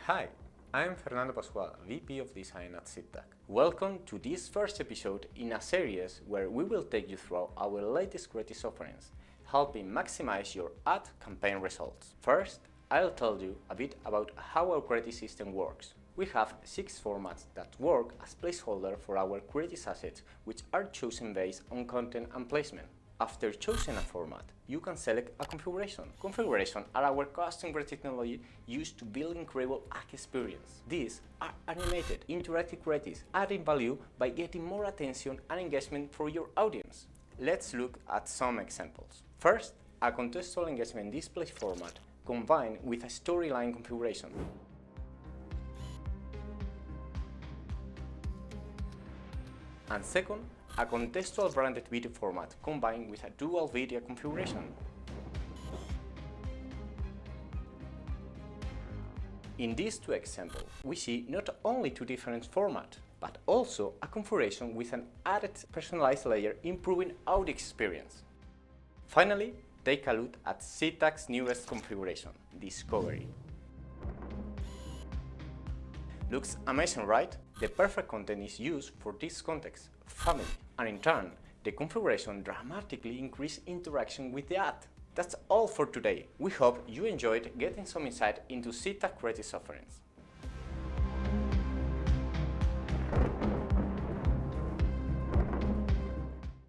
Hi, I'm Fernando Pascual, VP of Design at Seedtag. Welcome to this first episode in a series where we will take you through our latest creative offerings, helping maximize your ad campaign results. First, I'll tell you a bit about how our creative system works. We have 6 formats that work as placeholder for our creative assets, which are chosen based on content and placement. After choosing a format, you can select a configuration. Configurations are our custom creative technology used to build incredible ad experience. These are animated, interactive creatives, adding value by getting more attention and engagement for your audience. Let's look at some examples. First, a contextual engagement display format combined with a storyline configuration. And second, a contextual branded video format combined with a dual video configuration. In these two examples, we see not only two different formats, but also a configuration with an added personalized layer improving audio experience. Finally, take a look at Seedtag's newest configuration, Discovery. Looks amazing, right? The perfect content is used for this context, family, and in turn, the configuration dramatically increases interaction with the ad. That's all for today. We hope you enjoyed getting some insight into Seedtag creative offerings.